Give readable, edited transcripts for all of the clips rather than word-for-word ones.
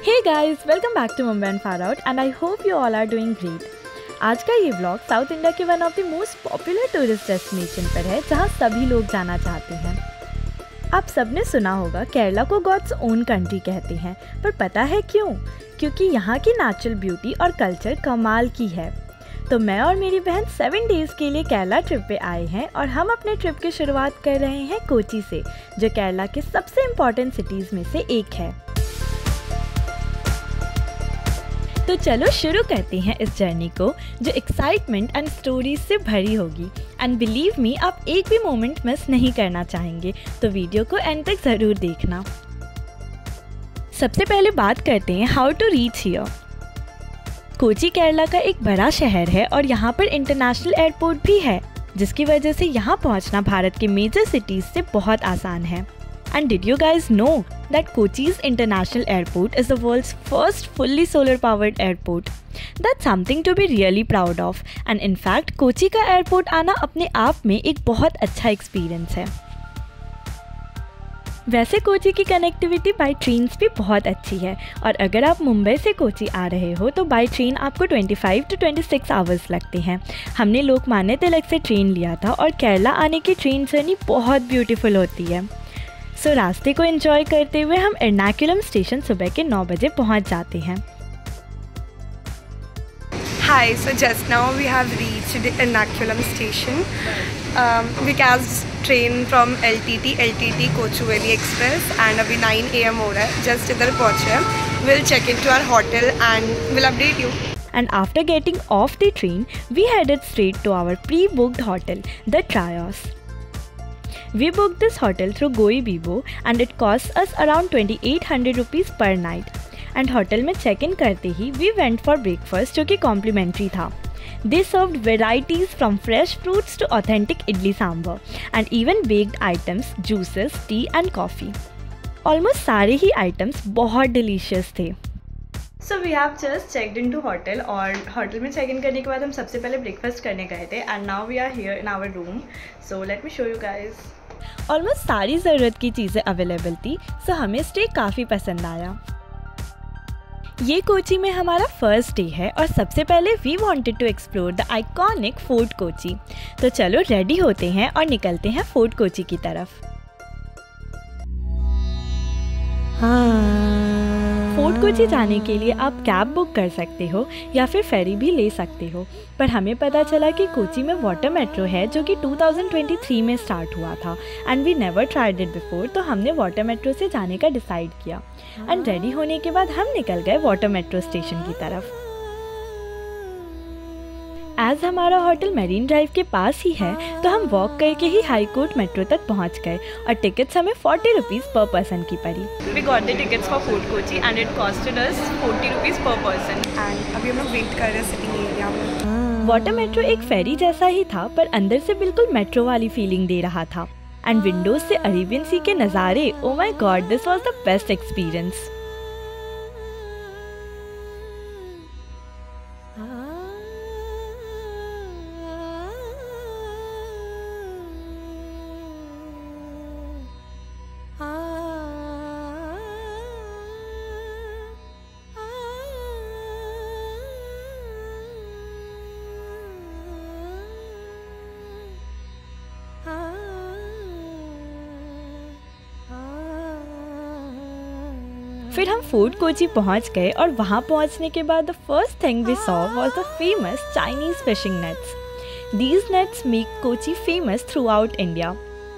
Hey guys, welcome back to Mumbai and far out and I hope you all are doing great. आज का ये vlog south India के one of the most popular tourist destination पर है जहाँ सभी लोग जाना चाहते हैं। आप सबने सुना होगा केरला को गॉड्स ओन कंट्री कहते हैं, पर पता है क्यों? क्योंकि यहाँ की नेचुरल ब्यूटी और कल्चर कमाल की है। तो मैं और मेरी बहन 7 डेज़ के लिए केरला ट्रिप पे आए हैं और हम अपने ट्रिप की शुरुआत कर रहे हैं कोची से, जो केरला के सबसे इम्पॉर्टेंट सिटीज़ में से एक है। तो चलो शुरू करते हैं इस जर्नी को, जो एक्साइटमेंट एंड स्टोरीज से भरी होगी। एंड बिलीव मी, आप एक भी मोमेंट मिस नहीं करना चाहेंगे, तो वीडियो को एंड तक ज़रूर देखना। सबसे पहले बात करते हैं how to reach here. Kochi Kerala का एक बड़ा शहर है और यहाँ पर इंटरनेशनल एयरपोर्ट भी है, जिसकी वजह से यहाँ पहुँचना भारत के मेजर सिटीज़ से बहुत आसान है। And did you guys know that Kochi's International Airport is the world's first fully solar powered airport? That's something to be really proud of. And in fact, Kochi का एयरपोर्ट आना अपने आप में एक बहुत अच्छा एक्सपीरियंस है। वैसे कोची की कनेक्टिविटी बाई ट्रेन्स भी बहुत अच्छी है और अगर आप मुंबई से कोची आ रहे हो तो बाई ट्रेन आपको 25 to 26 आवर्स लगते हैं। हमने लोकमान्य तिलक से ट्रेन लिया था और केरला आने की ट्रेन जर्नी बहुत ब्यूटीफुल होती है। सो रास्ते को एंजॉय करते हुए हम एर्नाकुलम स्टेशन सुबह के 9 बजे पहुंच जाते हैं। Hi, so just now we have reached Ernakulam station. We catch train from LTT Kochuveli Express and अभी 9 AM हो रहा है, just इधर पहुँचे हैं। We'll check into our hotel and we'll update you. And after getting off the train, we headed straight to our pre-booked hotel, the Trios. We booked this hotel through Goibibo and it cost us around 2800 rupees per night. And hotel में check in करते ही we went for breakfast, जो कि complimentary था। They served varieties from fresh fruits to authentic idli sambar and even baked items, juices, tea and coffee. Almost सारे ही items बहुत delicious थे। So we have just checked into hotel और hotel में check in करने के बाद हम सबसे पहले ब्रेकफास्ट करने गए थे and now we are here in our room. So let me show you guys. Almost सारी ज़रूरत की चीज़ें अवेलेबल थी, सो हमें स्टे काफ़ी पसंद आया। ये कोची में हमारा फर्स्ट डे है और सबसे पहले we wanted to explore the iconic Fort Kochi. तो चलो रेडी होते हैं और निकलते हैं फोर्ट कोची की तरफ। फोर्ट कोची जाने के लिए आप कैब बुक कर सकते हो या फिर फेरी भी ले सकते हो, पर हमें पता चला कि कोची में वाटर मेट्रो है जो कि 2023 में स्टार्ट हुआ था and we never tried it before. तो हमने वाटर मेट्रो से जाने का डिसाइड किया एंड रेडी होने के बाद हम निकल गए वाटर मेट्रो स्टेशन की तरफ। एज हमारा होटल मेरीन ड्राइव के पास ही है तो हम वॉक करके ही हाई कोर्ट मेट्रो तक पहुंच गए और टिकट्स हमें 40 रुपीज़ पर पर्सन की पड़ी। We got the tickets for Fort Kochi and it cost us 40 rupees per person. And अभी हम लोग वेट कर रहे हैं सिटिंग एरिया में। वाटर मेट्रो एक फेरी जैसा ही था, पर अंदर से बिल्कुल मेट्रो वाली फीलिंग दे रहा था एंड विंडोज से अरेबियन सी के नज़ारे, oh my God, this was the best experience. फिर हम फोर्ट कोची पहुंच गए और वहां पहुंचने के बाद the first thing we saw was the famous Chinese fishing nets. These nets make Kochi famous throughout India.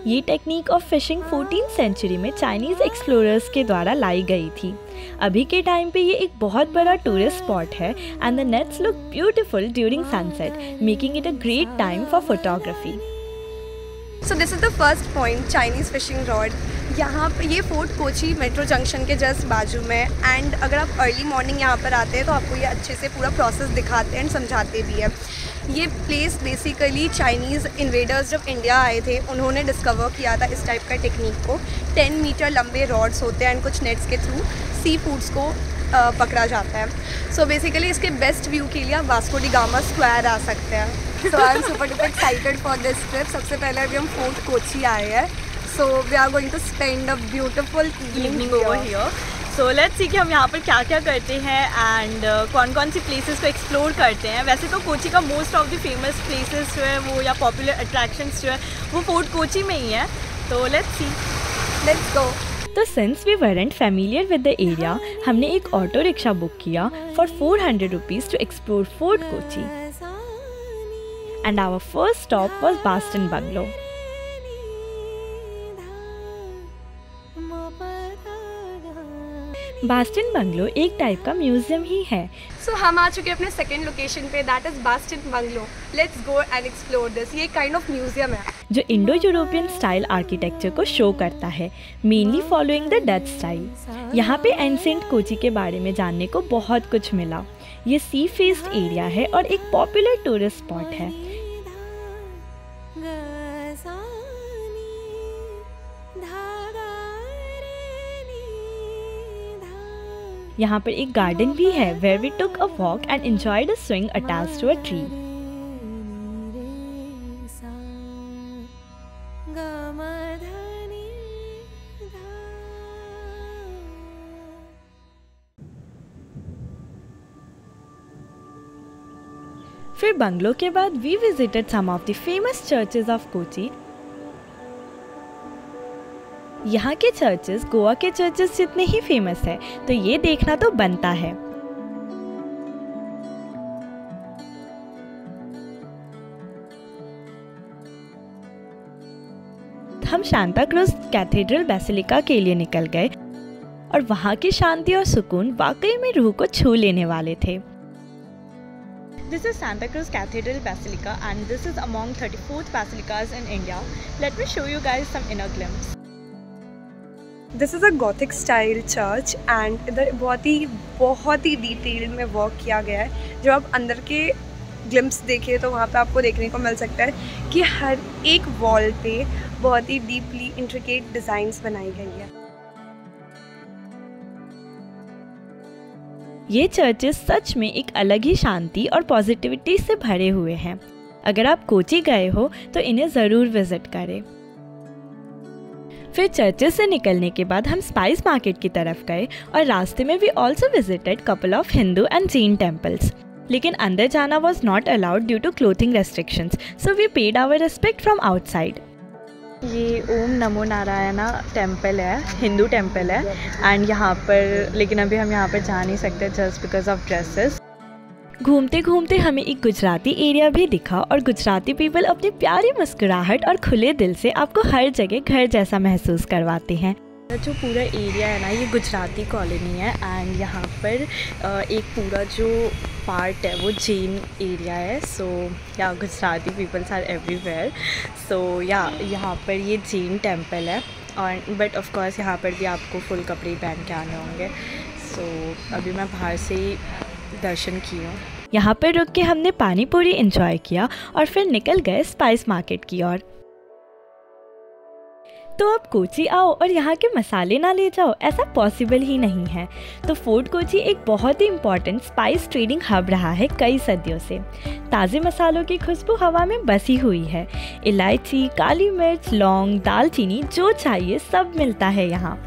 ये technique of fishing 14th century में चाइनीज एक्सप्लोरर्स के द्वारा लाई गई थी। अभी के टाइम पे ये एक बहुत बड़ा टूरिस्ट स्पॉट है and the nets look beautiful during sunset, making it a great time for photography. So this is the first point, Chinese fishing rod. यहाँ पर ये फोर्ट कोची मेट्रो जंक्शन के जस्ट बाजू में एंड अगर आप अर्ली मॉर्निंग यहाँ पर आते हैं तो आपको ये अच्छे से पूरा प्रोसेस दिखाते हैं एंड समझाते भी हैं। ये प्लेस बेसिकली चाइनीज़ इन्वेडर्स जब इंडिया आए थे उन्होंने डिस्कवर किया था इस टाइप का टेक्निक को। 10 मीटर लंबे रॉड्स होते हैं एंड कुछ नेट्स के थ्रू सी फूड्स को पकड़ा जाता है। सो बेसिकली इसके बेस्ट व्यू के लिए आप वास्को डी गामा स्क्वायर आ सकते हैं। So I am super duper excited for this trip. सबसे पहले अभी हम फोर्ट कोची आए हैं, so we are going to spend a beautiful evening over here. So let's see कि हम यहाँ पर क्या क्या करते हैं एंड कौन कौन सी प्लेसेस को एक्सप्लोर करते हैं। वैसे तो कोची का most of the famous places जो है वो या पॉपुलर अट्रैक्शंस जो है वो फोर्ट कोची में ही है। तो लेट्स सी, लेट्स गो। तो since we weren't familiar with the area, हमने एक ऑटो रिक्शा बुक किया for 400 rupees to explore Fort Kochi. And our first stop was Bastion Bungalow. बास्टन bungalow एक टाइप का म्यूजियम ही है। सो हम आ चुके हैं अपने सेकेंड लोकेशन पे, that is बास्टन bungalow. Let's go and explore this. ये काइंड ऑफ म्यूजियम है जो इंडो यूरोपियन स्टाइल आर्किटेक्चर को शो करता है, mainly following the Dutch style. यहाँ पे एंशिएंट कोची के बारे में जानने को बहुत कुछ मिला। ये सी फेस्ड एरिया है और एक पॉपुलर टूरिस्ट स्पॉट है। यहाँ पर एक गार्डन भी है where we took a walk and enjoyed a swing attached to a tree. फिर बंगलो के बाद we visited some of the famous churches of Kochi. यहाँ के चर्चेस गोवा के चर्चेस जितने ही फेमस है, तो ये देखना तो बनता है। हम सांता क्रूज कैथेड्रल बेसिलिका के लिए निकल गए और वहाँ की शांति और सुकून वाकई में रूह को छू लेने वाले थे। This is Santa Cruz Cathedral Basilica and this is among 34th basilicas in India. Let me show you guys some inner glimpse. This is a Gothic style church and इधर बहुत ही डिटेल में वर्क किया गया है। जब आप अंदर के ग्लिम्स देखिए तो वहाँ पे आपको देखने को मिल सकता है कि हर एक वॉल पे बहुत ही डीपली इंट्रिकेट डिज़ाइंस बनाई गई है। ये चर्चेस सच में एक अलग ही शांति और पॉजिटिविटी से भरे हुए हैं। अगर आप कोची गए हो तो इन्हें ज़रूर विजिट करें। फिर चर्चेस से निकलने के बाद हम स्पाइस मार्केट की तरफ गए और रास्ते में we also visited couple of Hindu and Jain temples. लेकिन अंदर जाना was not allowed due to clothing restrictions, so we paid our respect from outside. ये ओम नमो नारायणा टेम्पल है, हिंदू टेम्पल है एंड यहाँ पर, लेकिन अभी हम यहाँ पर जा नहीं सकते जस्ट बिकॉज ऑफ ड्रेसेस। घूमते घूमते हमें एक गुजराती एरिया भी दिखा और गुजराती पीपल अपनी प्यारी मुस्कुराहट और खुले दिल से आपको हर जगह घर जैसा महसूस करवाते हैं। जो पूरा एरिया है ना, ये गुजराती कॉलोनी है एंड यहाँ पर एक पूरा जो पार्ट है वो जैन एरिया है। सो या गुजराती पीपल्स आर एवरीवेयर। सो या यहाँ पर ये जैन टेम्पल है और बट ऑफ कोर्स यहाँ पर भी आपको फुल कपड़े पहन के आने होंगे। सो अभी मैं बाहर से ही दर्शन की हूँ। यहाँ पर रुक के हमने पानी पूरी एंजॉय किया और फिर निकल गए स्पाइस मार्केट की ओर। तो अब कोची आओ और यहाँ के मसाले ना ले जाओ, ऐसा पॉसिबल ही नहीं है। तो फोर्ट कोची एक बहुत ही इम्पॉर्टेंट स्पाइस ट्रेडिंग हब रहा है कई सदियों से। ताज़े मसालों की खुशबू हवा में बसी हुई है। इलायची, काली मिर्च, लौंग, दालचीनी, जो चाहिए सब मिलता है यहाँ।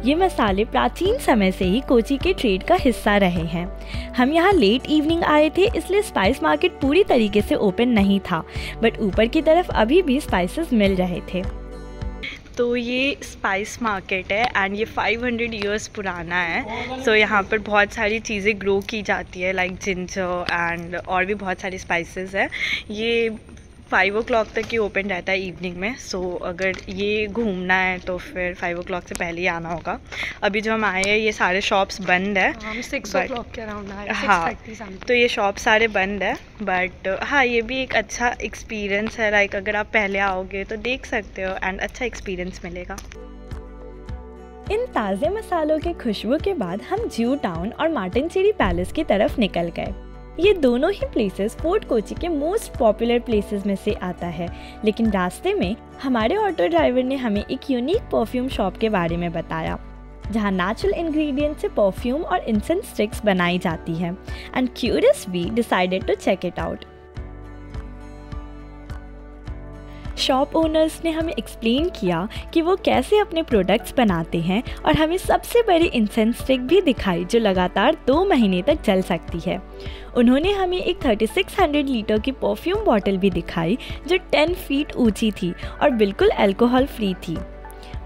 ये मसाले प्राचीन समय से ही कोची के ट्रेड का हिस्सा रहे हैं। हम यहाँ लेट इवनिंग आए थे, इसलिए स्पाइस मार्केट पूरी तरीके से ओपन नहीं था, बट ऊपर की तरफ अभी भी स्पाइसेस मिल रहे थे। तो ये स्पाइस मार्केट है एंड ये 500 इयर्स पुराना है। सो यहाँ पर बहुत सारी चीज़ें ग्रो की जाती है लाइक जिंजर एंड और भी बहुत सारी स्पाइसेस है। ये 5 o'clock तक ही ओपन रहता है इवनिंग में। सो अगर ये घूमना है तो फिर 5 o'clock से पहले ही आना होगा। अभी जो हम आए हैं ये सारे शॉप्स बंद है। 6 o'clock के अराउंड आए, हाँ, 6:30 तो ये शॉप सारे बंद है। बट हाँ, ये भी एक अच्छा एक्सपीरियंस है। लाइक अगर आप पहले आओगे तो देख सकते हो एंड अच्छा एक्सपीरियंस मिलेगा। इन ताज़े मसालों की खुशबू के बाद हम ज्यू टाउन और मार्टिनचेरी पैलेस की तरफ निकल गए। ये दोनों ही प्लेसेस फोर्ट कोची के मोस्ट पॉपुलर प्लेसेस में से आता है। लेकिन रास्ते में हमारे ऑटो ड्राइवर ने हमें एक यूनिक परफ्यूम शॉप के बारे में बताया, जहाँ नेचुरल इंग्रेडिएंट से परफ्यूम और इंसेंस स्टिक्स बनाई जाती है। And curious we decided to check it out. Shop owners ने हमें एक्सप्लेन किया कि वो कैसे अपने प्रोडक्ट्स बनाते हैं और हमें सबसे बड़ी इंसेंस स्टिक भी दिखाई जो लगातार 2 महीने तक चल सकती है। उन्होंने हमें एक 3600 लीटर की परफ्यूम बॉटल भी दिखाई जो 10 फीट ऊंची थी और बिल्कुल अल्कोहल फ्री थी।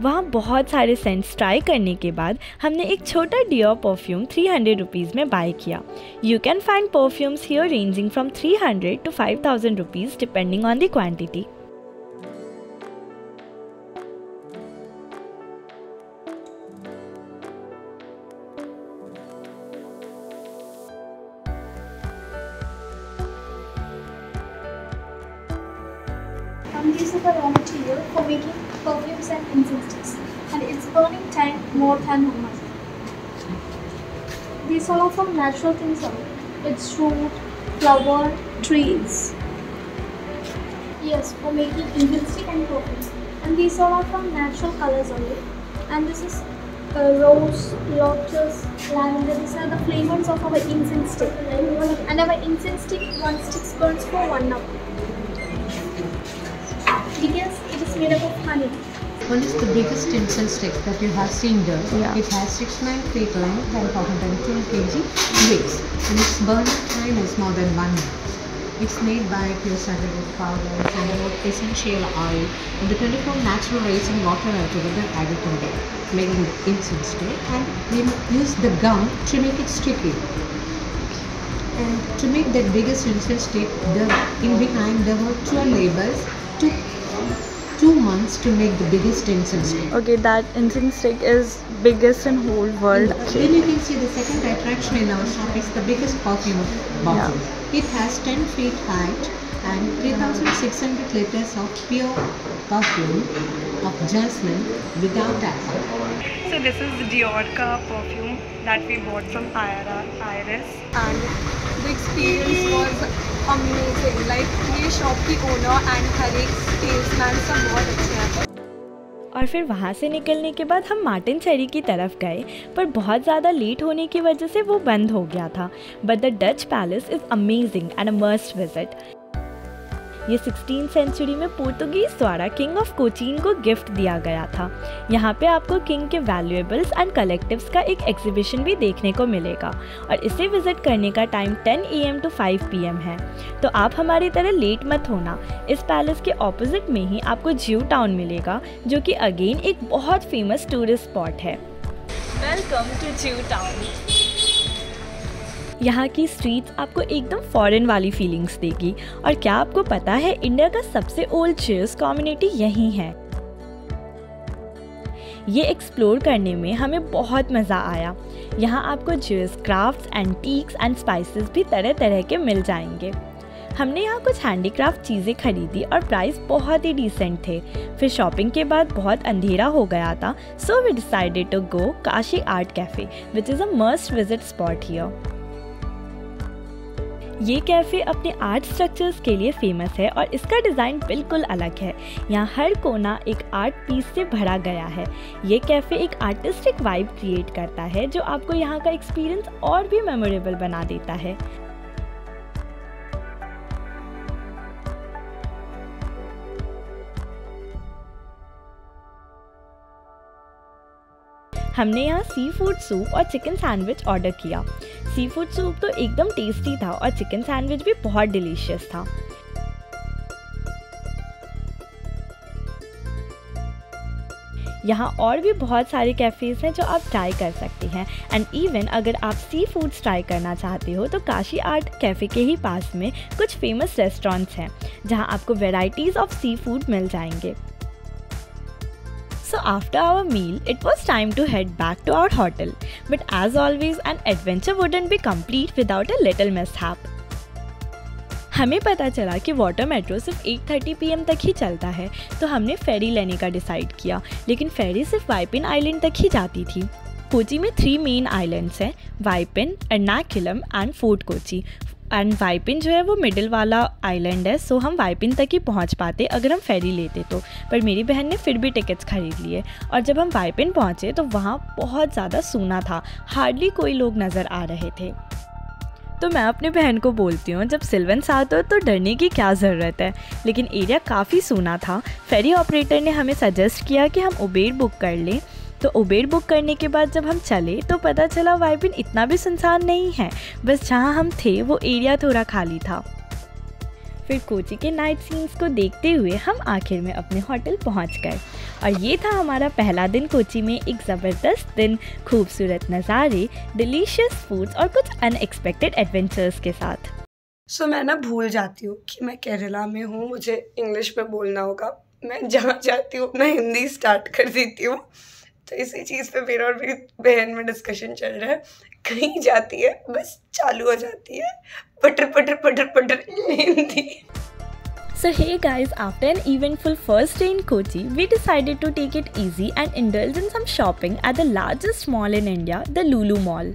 वहाँ बहुत सारे सेंट्स ट्राई करने के बाद हमने एक छोटा डियोर परफ्यूम 300 रुपीज़ में बाय किया। You can find perfumes here ranging from 300 to 5000 rupees depending on the quantity. This is the raw material for making perfumes and incense sticks, and its burning time more than normal. These all are from natural things only. It's fruit, flower, trees. Yes, for making incense stick and perfumes. And these all are from natural colors only. And this is rose, lotus, lavender. These are the flavors of our incense stick. And our incense stick, one stick burns for 1 hour. Because it is made up of honey. One is the biggest incense stick that you have seen there. Yeah. It has 69 feet length and 410 kg weight, and its burning time is more than 1 minute. It's made by pure sandalwood powder, sandalwood essential oil, and the 24 natural racing water are together added together, making the incense stick. And we use the gum to make it sticky. And to make that biggest incense stick, in behind there were 12 labors. Took 2 months to make the biggest incense stick. Okay, that incense stick is biggest in whole world. Then you can see the second attraction in our shop is the biggest perfume bottle. Yeah. It has 10 feet height and 3600 liters of pure perfume of jasmine without alcohol. So this is the Dior का perfume that we bought from Iris, and the experience was amazing. Like ये shop की owner and हर एक salesman सब बहुत अच्छे हैं। और फिर वहाँ से निकलने के बाद हम मार्टिन चेरी की तरफ गए, पर बहुत ज़्यादा लेट होने की वजह से वो बंद हो गया था। But the Dutch palace is amazing and a must visit. ये 16th सेंचुरी में पोर्तुगीज़ द्वारा किंग ऑफ कोचीन को गिफ्ट दिया गया था। यहाँ पे आपको किंग के वैल्यूएबल्स एंड कलेक्टिव्स का एक एग्जीबिशन भी देखने को मिलेगा और इसे विजिट करने का टाइम 10 AM to 5 PM है। तो आप हमारी तरह लेट मत होना। इस पैलेस के ऑपोजिट में ही आपको ज्यू टाउन मिलेगा, जो कि अगेन एक बहुत फेमस टूरिस्ट स्पॉट है। वेलकम टू ज्यू टाउन। यहाँ की स्ट्रीट्स आपको एकदम फॉरेन वाली फीलिंग्स देगी। और क्या आपको पता है इंडिया का सबसे ओल्ड ज्यूस कम्युनिटी यहीं है। ये एक्सप्लोर करने में हमें बहुत मज़ा आया। यहाँ आपको juice crafts, antiques and spices भी तरह तरह के मिल जाएंगे। हमने यहाँ कुछ हैंडीक्राफ्ट चीज़ें खरीदी और प्राइस बहुत ही डिसेंट थे। फिर शॉपिंग के बाद बहुत अंधेरा हो गया था, so we decided to go Kashi art cafe which is a must visit spot here. ये कैफ़े अपने आर्ट स्ट्रक्चर्स के लिए फेमस है और इसका डिज़ाइन बिल्कुल अलग है। यहाँ हर कोना एक आर्ट पीस से भरा गया है। ये कैफ़े एक आर्टिस्टिक वाइब क्रिएट करता है जो आपको यहाँ का एक्सपीरियंस और भी मेमोरेबल बना देता है। हमने यहाँ सी फूड सूप और चिकन सैंडविच ऑर्डर किया। सी फूड सूप तो एकदम टेस्टी था और चिकन सैंडविच भी बहुत डिलीशियस था। यहाँ और भी बहुत सारे कैफ़ेज़ हैं जो आप ट्राई कर सकते हैं। एंड इवन अगर आप सी फूड्स ट्राई करना चाहते हो तो काशी आर्ट कैफ़े के ही पास में कुछ फेमस रेस्टोरेंट्स हैं जहाँ आपको वेराइटीज़ ऑफ सी फूड मिल जाएंगे। So after our meal, it was time to head back to our hotel. But as always, an adventure wouldn't be complete without a little mishap. हमें पता चला कि water metro सिर्फ 8:30 PM तक ही चलता है, तो हमने फेरी लेने का डिसाइड किया। लेकिन फेरी सिर्फ वाइपिन आइलैंड तक ही जाती थी। कोची में 3 मेन आइलैंड्स हैं, Vypin, Ernakulam and fort Kochi. And Vypin जो है वो मिडिल वाला आइलैंड है, सो हम वाइपिन तक ही पहुंच पाते अगर हम फेरी लेते तो। पर मेरी बहन ने फिर भी टिकट्स खरीद लिए और जब हम वाइपिन पहुंचे तो वहाँ बहुत ज़्यादा सूना था, हार्डली कोई लोग नज़र आ रहे थे। तो मैं अपनी बहन को बोलती हूँ जब सिल्वन साथ हो तो डरने की क्या ज़रूरत है। लेकिन एरिया काफ़ी सूना था। फेरी ऑपरेटर ने हमें सजेस्ट किया कि हम उबेर बुक कर लें। तो उबेर बुक करने के बाद जब हम चले तो पता चला वाइबिन इतना भी सुनसान नहीं है, बस जहाँ हम थे वो एरिया थोड़ा खाली था। फिर कोची के नाइट सीन्स को देखते हुए हम आखिर में अपने होटल पहुंच गए और ये था हमारा पहला दिन कोची में। एक ज़बरदस्त दिन, खूबसूरत नज़ारे, डिलीशियस फूड्स और कुछ अनएक्सपेक्टेड एडवेंचर्स के साथ। सो मैं ना भूल जाती हूँ कि मैं केरला में हूँ, मुझे इंग्लिश में बोलना होगा। मैं जहाँ जाती हूँ अपना हिंदी स्टार्ट कर देती हूँ। तो इसी चीज़ पे मेरा और मेरी बहन में डिस्कशन चल रहा है। कहीं जाती है बस चालू हो जाती है पटर पटर पटर पटर Hindi. So hey guys, after an eventful first day in Kochi, we decided to take it easy and indulge in some shopping at the largest mall in India, the Lulu Mall.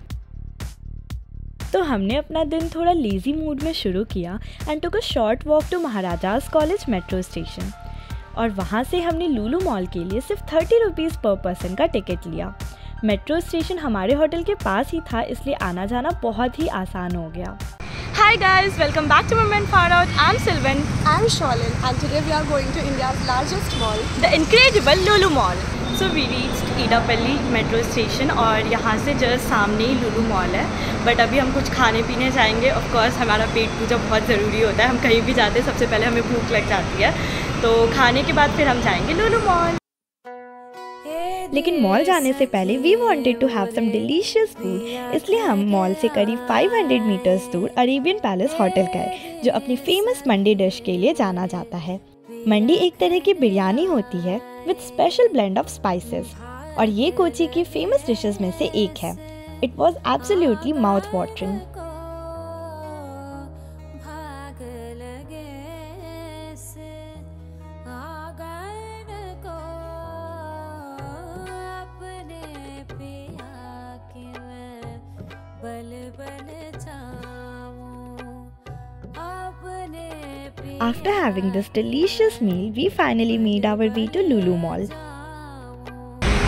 तो हमने अपना दिन थोड़ा लेजी मूड में शुरू किया and took a short walk to Maharaja's college metro station. और वहाँ से हमने लुलु मॉल के लिए सिर्फ 30 रुपीज़ पर पर्सन का टिकट लिया। मेट्रो स्टेशन हमारे होटल के पास ही था, इसलिए आना जाना बहुत ही आसान हो गया। Hi guys, welcome back to Mumbai and Far Out. I'm Sylvan. I'm Sholin, and today we are going to India's largest mall, the incredible Lulu Mall. So we reached Idapalli metro station और यहाँ से just सामने ही लुलु mall है। But अभी हम कुछ खाने पीने जाएंगे। ऑफ कोर्स हमारा पेट पूजा बहुत ज़रूरी होता है। हम कहीं भी जाते हैं सबसे पहले हमें भूख लग जाती है, तो खाने के बाद फिर हम जाएंगे लुलु मॉल। लेकिन मॉल जाने से पहले we wanted to have some delicious food, इसलिए हम मॉल से करीब 500 मीटर्स दूर अरेबियन पैलेस होटल गए, जो अपनी फेमस मंडी डिश के लिए जाना जाता है। मंडी एक तरह की बिरयानी होती है with special blend of spices और ये कोची की फेमस डिशेस में से एक है। It was absolutely mouth watering. After having this delicious meal, we finally made our way to Lulu Mall.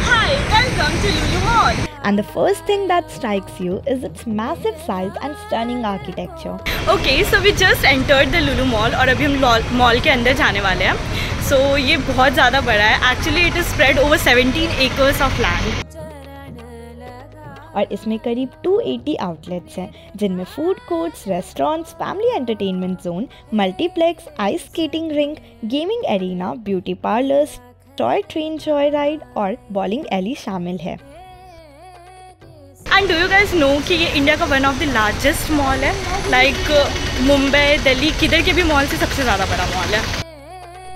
Hi, welcome to Lulu Mall. And the first thing that strikes you is its massive size and stunning architecture. Okay, so we just entered the Lulu Mall और अभी हम mall के अंदर जाने वाले हैं। So ये बहुत ज़्यादा बड़ा है। Actually, it is spread over 17 acres of land. और इसमें करीब 280 आउटलेट्स हैं, जिनमें food courts, restaurants, family entertainment zone, multiplex, ice skating ring, gaming arena, beauty parlours, toy train joy ride और बॉलिंग एली शामिल है। And do you guys know कि ये इंडिया का one of the largest mall है। Like Mumbai, Delhi, किधर के भी मॉल से सबसे ज़्यादा बड़ा मॉल है।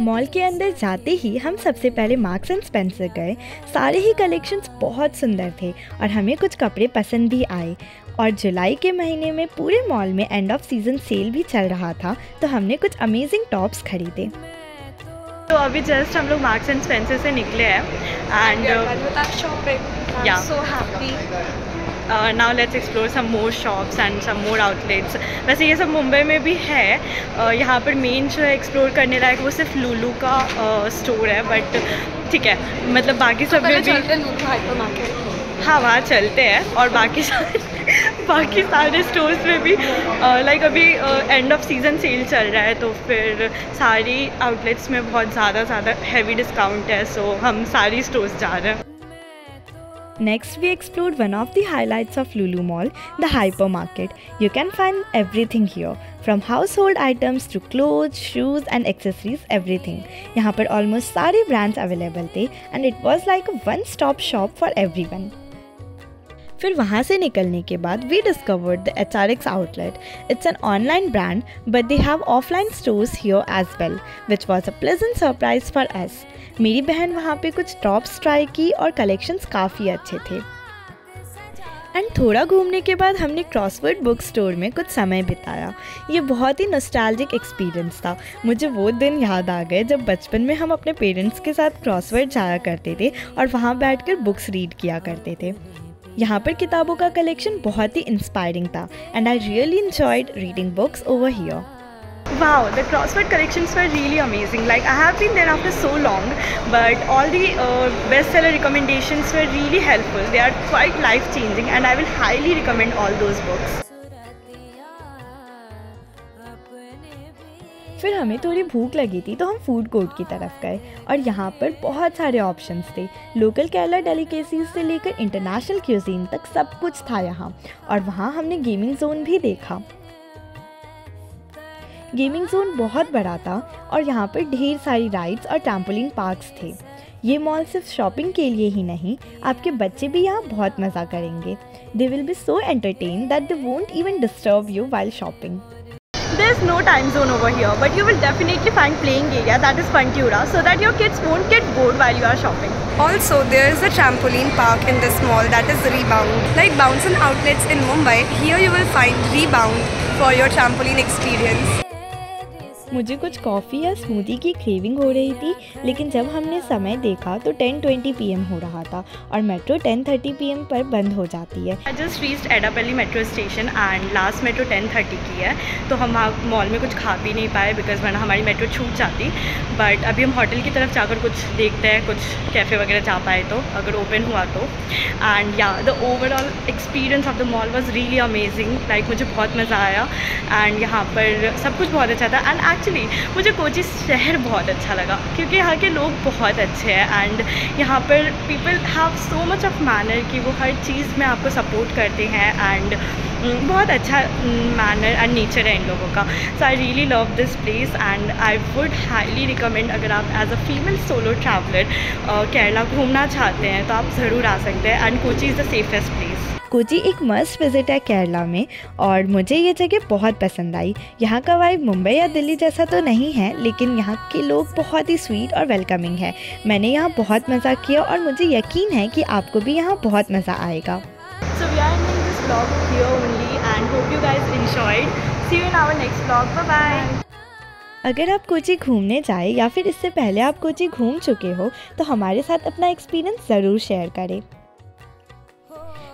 मॉल के अंदर जाते ही हम सबसे पहले मार्क्स एंड स्पेंसर गए। सारे ही कलेक्शंस बहुत सुंदर थे और हमें कुछ कपड़े पसंद भी आए। और जुलाई के महीने में पूरे मॉल में एंड ऑफ सीजन सेल भी चल रहा था, तो हमने कुछ अमेजिंग टॉप्स खरीदे। तो अभी जस्ट हम लोग मार्क्स एंड स्पेंसर से निकले हैं and shopping so happy. Now let's explore some more shops and some more outlets. वैसे ये सब मुंबई में भी है। यहाँ पर मेन जो है एक्सप्लोर करने लायक वो सिर्फ लुलु का स्टोर है, बट ठीक है, मतलब बाकी सब में भी हाँ वहाँ चलते हैं। और बाकी सारे स्टोर्स में भी लाइक अभी एंड ऑफ सीज़न सेल चल रहा है, तो फिर सारी आउटलेट्स में बहुत ज़्यादा हैवी डिस्काउंट है। सो हम सारी स्टोर्स जा रहे हैं। Next, we explored one of the highlights of Lulu Mall, the hypermarket. You can find everything here, from household items to clothes, shoes and accessories, everything. यहाँ पर almost सारे brands available थे and it was like a one-stop shop for everyone. फिर वहाँ से निकलने के बाद we discovered the HRX outlet. It's an online brand, but they have offline stores here as well, which was a pleasant surprise for us. मेरी बहन वहाँ पे कुछ टॉप्स ट्राई की और कलेक्शंस काफ़ी अच्छे थे। एंड थोड़ा घूमने के बाद हमने क्रॉसवर्ड बुक स्टोर में कुछ समय बिताया। ये बहुत ही नॉस्टैल्जिक एक्सपीरियंस था। मुझे वो दिन याद आ गए जब बचपन में हम अपने पेरेंट्स के साथ क्रॉसवर्ड जाया करते थे और वहाँ बैठकर बुक्स रीड किया करते थे। यहाँ पर किताबों का कलेक्शन बहुत ही इंस्पायरिंग था and I really enjoyed reading books over here. Wow, the CrossWord collections were really amazing. Like I have been there after so long, but all the bestseller recommendations were really helpful. They are quite life-changing, and I will highly recommend all those books. फिर हमें थोड़ी भूख लगी थी तो हम food court की तरफ गए और यहाँ पर बहुत सारे ऑप्शंस थे। लोकल केरला डेलिकेसीज से लेकर इंटरनेशनल क्यूजीन तक सब कुछ था यहाँ। और वहाँ हमने गेमिंग जोन भी देखा। गेमिंग जोन बहुत बड़ा था और यहाँ पर ढेर सारी राइड्स और ट्रैम्पोलिन पार्क्स थे। ये मॉल सिर्फ शॉपिंग के लिए ही नहीं, आपके बच्चे भी यहाँ बहुत मज़ा करेंगे। They will be so entertain that they won't even disturb you while shopping. There's no time zone over here, but you will definitely find playing area that is Pantura so that your kids won't get bored while you are shopping. Also, there is a trampoline park in this mall that is Rebound. Like Bounce and Outlets in Mumbai, here you will find Rebound for your trampoline experience. मुझे कुछ coffee या smoothie की craving हो रही थी, लेकिन जब हमने समय देखा तो 10:20 PM हो रहा था और मेट्रो 10:30 PM पर बंद हो जाती है। I just reached Edappally metro station and last metro 10:30 की है, तो हम वहाँ मॉल में कुछ खा भी नहीं पाए बिकॉज वरना हमारी मेट्रो छूट जाती। बट अभी हम होटल की तरफ जाकर कुछ देखते हैं, कुछ कैफ़े वगैरह जा पाए तो, अगर ओपन हुआ तो। एंड या the overall experience of the mall was really amazing. Like मुझे बहुत मज़ा आया एंड यहाँ पर सब कुछ बहुत अच्छा था। एंड एक्चुअली मुझे कोची शहर बहुत अच्छा लगा क्योंकि यहाँ के लोग बहुत अच्छे हैं एंड यहाँ पर people have so much of manner कि वो हर चीज़ में आपको सपोर्ट करते हैं एंड बहुत अच्छा मैनर एंड नेचर है इन लोगों का। So I really love this place and I would highly recommend, अगर आप as a female solo traveller Kerala घूमना चाहते हैं तो आप ज़रूर आ सकते हैं and Kochi is the safest place. Kochi एक मस्ट विजिट है केरला में और मुझे ये जगह बहुत पसंद आई। यहाँ का वाइब मुंबई या दिल्ली जैसा तो नहीं है, लेकिन यहाँ के लोग बहुत ही स्वीट और वेलकमिंग है। मैंने यहाँ बहुत मज़ा किया और मुझे यकीन है कि आपको भी यहाँ बहुत मज़ा आएगा। So we are ending this vlog here only and hope you guys enjoyed. See you in our next vlog. Bye bye. अगर आप कोची घूमने जाए या फिर इससे पहले आप कोची घूम चुके हो तो हमारे साथ अपना एक्सपीरियंस ज़रूर शेयर करें।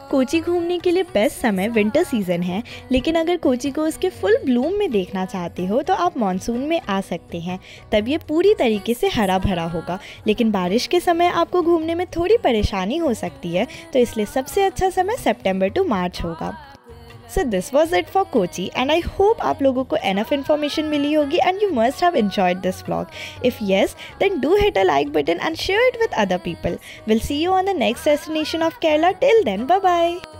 कोची घूमने के लिए बेस्ट समय विंटर सीज़न है, लेकिन अगर कोची को उसके फुल ब्लूम में देखना चाहते हो तो आप मॉनसून में आ सकते हैं। तब ये पूरी तरीके से हरा भरा होगा, लेकिन बारिश के समय आपको घूमने में थोड़ी परेशानी हो सकती है, तो इसलिए सबसे अच्छा समय सितंबर टू मार्च होगा। So this was it for Kochi and I hope आप लोगों को enough information मिली होगी and you must have enjoyed this vlog. If yes, then do hit a like button and share it with other people. We'll see you on the next destination of Kerala. Till then, bye bye.